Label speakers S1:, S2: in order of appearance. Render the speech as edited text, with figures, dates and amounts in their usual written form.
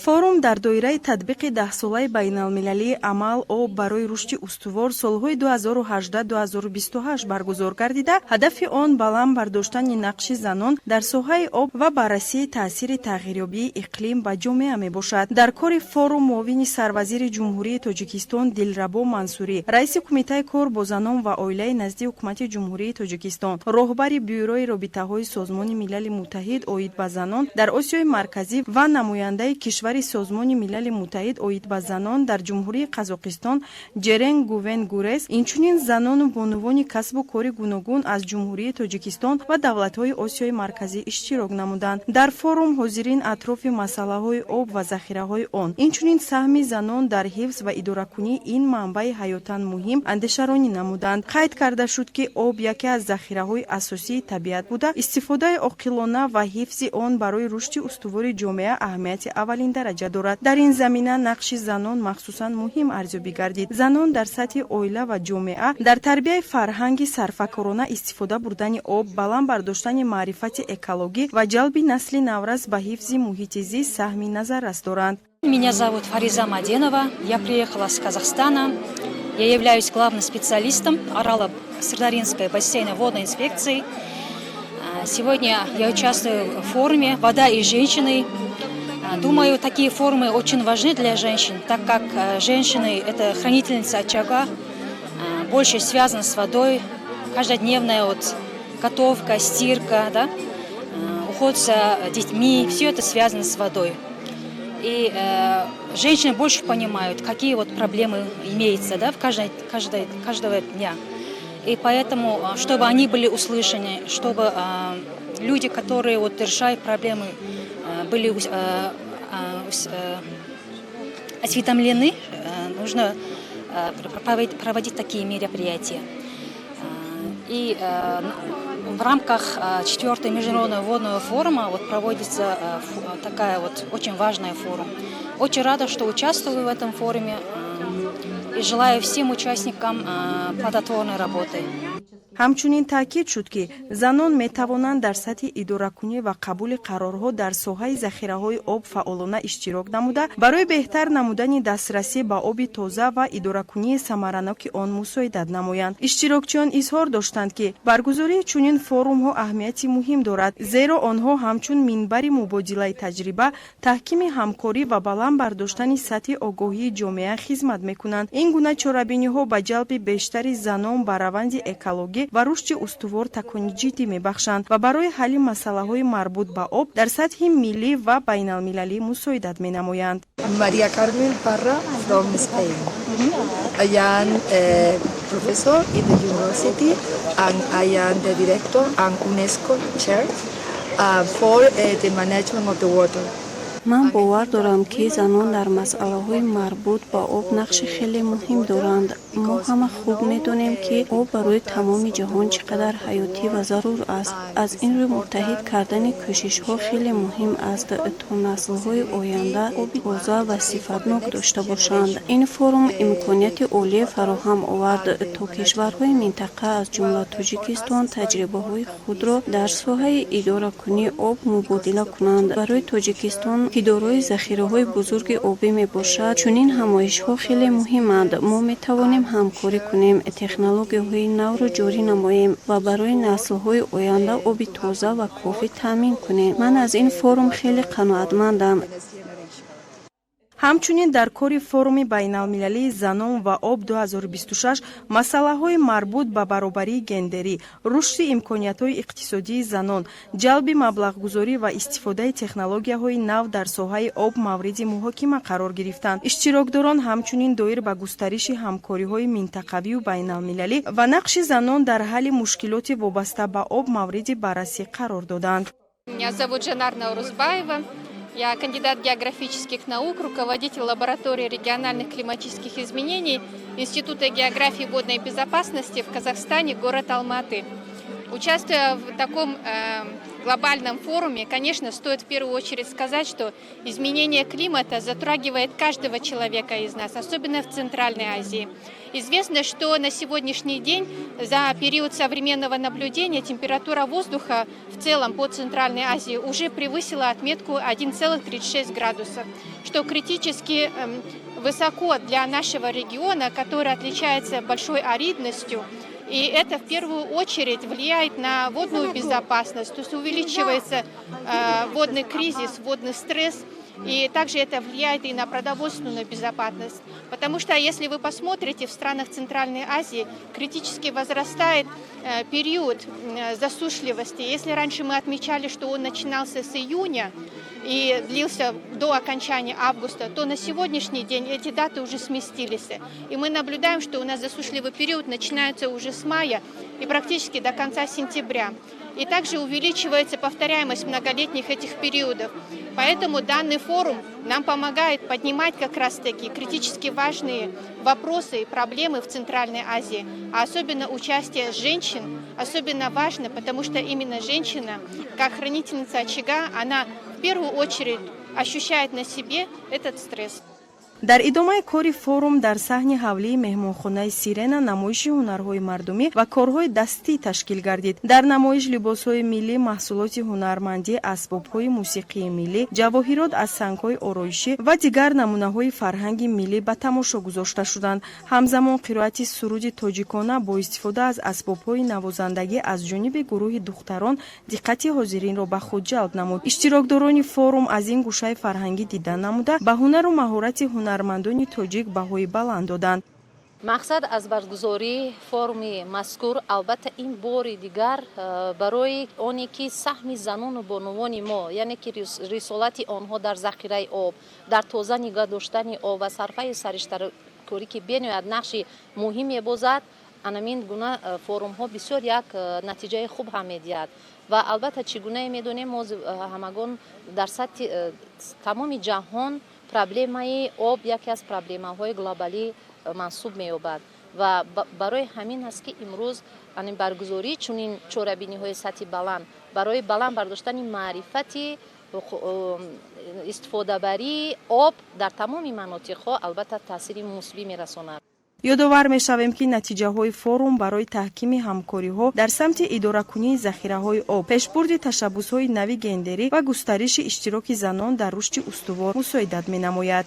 S1: форум дар доираи татбиқи 10-солаи байналмилалии амал об барои рушди устувор солҳои 2018-2028 баргузор гардида, ҳадафи он баланд бардоштани нақши занон дар соҳаи об ва баррасии таъсири тағйирёбии иқлим ба ҷомеа мебошад. Дар кори форум муовини сарвазири ҷумҳурии Тоҷикистон Дилрабо Мансурӣ, раиси кумитаи кор бо занон ва оилаи назди ҳукумати ҷумҳурии Тоҷикистон, роҳбари бюрои робитаҳои Созмони Милали Муттаҳид оид ба занон дар Осиёи Марказӣ ва намояндаи кишвари Созмони Милали Муттаҳид оид ба занон дар ҷумҳурии Қазоқистон Ҷерен Гувен Гурес инчунин занону бонувони касбу кори гуногун аз ҷумҳурии Тоҷикистон ва давлатҳои Осиёи Марказӣ иштирок намуданд. Дар форум ҳозирин атрофи масъалаҳои об ва захираҳои он, инчунин саҳми занон дар ҳифз ва идоракунии ин манбаи ҳаётан муҳим андешаронӣ намуданд. Қайд карда шуд, ки об яке аз захираҳои асосии табиат буда, истифодаи оқилона ва ҳифзи он барои рушди устувори ҷомеа аҳамияти аввалин дараҷа дорад. Дар ин замина нақши занон махсусан муҳим арзёбӣ гардид. Занон дар сатҳи оила ва ҷомеа дар тарбияи фарҳанги сарфакорона истифода бурдани об, баланд бардоштани маърифати экологӣ ва ҷалби насли наврас ба ҳифзи муҳити зист саҳми назаррас доранд.
S2: Меня зовут Фариза Маденова. Я приехала с Казахстана. Я являюсь главным специалистом Арало-Сырдаринской бассейной водной инспекции. Сегодня я участвую в форуме «Вода и женщины». Думаю, такие форумы очень важны для женщин, так как женщины – это хранительницы очага, больше связаны с водой, каждодневная готовка, стирка, да? Уход за детьми, все это связано с водой. И женщины больше понимают, какие проблемы имеются, да, в каждого дня. И поэтому, чтобы они были услышаны, чтобы люди, которые решают проблемы, были осведомлены, нужно проводить такие мероприятия. И в рамках 4-го международного водного форума проводится такая очень важная форум. Очень рада, что участвую в этом форуме и желаю всем участникам плодотворной работы.
S1: ҳамчунин таъкид шуд, ки занон метавонанд дар сатҳи идоракунӣ ва қабули қарорҳо дар соҳаи захираҳои об фаъолона иштирок намуда, барои беҳтар намудани дастрасӣ ба оби тоза ва идоракунии самараноки он мусоидат намоянд. Иштирокчиён изҳор доштанд, ки баргузории чунин форумҳо аҳамияти муҳим дорад, зеро онҳо ҳамчун минбари мубодилаи таҷриба, таҳкими ҳамкорӣ ва баланд бардоштани сатҳи огоҳии ҷомеа хизмат мекунанд. Ин гуна чорабиниҳо ба ҷалби бештари занон ба раванди экологӣ ва рушди устувор такони ҷиддӣ мебахшанд ва барои ҳалли масъалаҳои марбут ба об дар сатҳи миллӣ ва байналмилалӣ мусоидат менамоянд.
S3: Maria Carmen Parra from Spain. I am a professor in the university and I am the director and UNESCO chair for the management of the water.
S4: ман бовар дорам, ки занон дар масъалаҳои марбут ба об нақши хеле муҳим доранд. мо ҳама хуб медонем, ки об барои тамоми ҷаҳон чӣ қадар ҳаётӣ ва зарур аст. аз ин рӯ муттаҳид кардани кӯшишҳо хеле муҳим аст, то наслҳои оянда оби тоза ва сифатнок дошта бошанд. ин форум имконияти олие фароҳам овард, то кишварҳои минтақа аз ҷумла Тоҷикистон таҷрибаҳои худро дар соҳаи идоракунии об мубодила кунанд. барои Тоҷикистон, ки дорои захираҳои бузурги обӣ мебошад, чунин ҳамоишҳо хеле муҳиманд. мо метавонем ҳамкорӣ кунем, технологияҳои навро ҷорӣ намоем ва барои наслҳои оянда оби тоза ва кофӣ таъмин кунем. ман аз ин форум хеле қаноатмандам.
S1: ҳамчунин дар кори форуми байналмилалии занон ва об 2026 масъалаҳои марбут ба баробарии гендерӣ, рушди имкониятҳои иқтисодии занон, ҷалби маблағгузорӣ ва истифодаи технологияҳои нав дар соҳаи об мавриди муҳокима қарор гирифтанд. иштирокдорон ҳамчунин доир ба густариши ҳамкориҳои минтақавию байналмилалӣ ва нақши занон дар ҳалли мушкилоти вобаста ба об мавриди баррасӣ қарор доданд.
S5: Меня зовут Жанар Наурузбаева. Я кандидат географических наук, руководитель лаборатории региональных климатических изменений Института географии и водной безопасности в Казахстане, город Алматы. Участвуя в таком глобальном форуме, конечно, стоит в первую очередь сказать, что изменение климата затрагивает каждого человека из нас, особенно в Центральной Азии. Известно, что на сегодняшний день за период современного наблюдения температура воздуха в целом по Центральной Азии уже превысила отметку 1,36 градусов, что критически высоко для нашего региона, который отличается большой аридностью. И это в первую очередь влияет на водную безопасность, то есть увеличивается водный кризис, водный стресс. И также это влияет и на продовольственную безопасность. Потому что, если вы посмотрите, в странах Центральной Азии критически возрастает период засушливости. Если раньше мы отмечали, что он начинался с июня и длился до окончания августа, то на сегодняшний день эти даты уже сместились. И мы наблюдаем, что у нас засушливый период начинается уже с мая и практически до конца сентября. И также увеличивается повторяемость многолетних этих периодов. Поэтому данный форум нам помогает поднимать как раз-таки критически важные вопросы и проблемы в Центральной Азии. А особенно участие женщин особенно важно, потому что именно женщина, как хранительница очага, она в первую очередь ощущает на себе этот стресс.
S1: дар идомаи кори форум дар саҳни ҳавлии меҳмонхонаи сирена намоиши ҳунарҳои мардумӣ ва корҳои дастӣ ташкил гардид. Дар намоиш либосҳои миллӣ, маҳсулоти ҳунармандӣ, асбобҳои мусиқии миллӣ, ҷавоҳирот аз сангҳои ороишӣ ва дигар намунаҳои фарҳанги миллӣ ба тамошо гузошта шуданд. ҳамзамон қироати суруди тоҷикона бо истифода аз асбобҳои навозандагӣ аз ҷониби гурӯҳи духтарон диққати ҳозиринро ба худ ҷалб намуд. иштирокдорони форум аз ин гӯшаи фарҳангӣ дида намуда ба ҳунару маҳорати ҳунармандони тоҷик баҳои баланд доданд.
S6: мақсад аз баргузории форуми мазкур албатта ин бори дигар барои оне ки саҳми занону бонувони мо, яъне ки рисолати онҳо дар захираи об, дар тоза нигоҳ доштани об ва сарфаи сариштаркорӣ ки бениҳоят нақши муҳим мебозад, анамин гуна форумҳо бисёр як натиҷаи хуб ҳам медиҳад. ва албатта чӣ гуна медонем мо ҳамагон дар сатҳи тамоми ҷаҳон проблемаи об яке аз проблемаҳои глобалӣ мансуб меёбад ва барои ҳамин ҳаст ки имрӯз баргузории чунин чорабиниҳои сатҳи баланд барои баланд бардоштани маърифати истифодабарии об дар тамоми манотиқҳо албатта таъсири мусбӣ мерасонад.
S1: ёдовар мешавем ки натиҷаҳои форум барои таҳкими ҳамкориҳо дар самти идоракунии захираҳои об, пешбурди ташаббусҳои нави гендерӣ ва густариши иштироки занон дар рушди устувор мусоидат менамояд.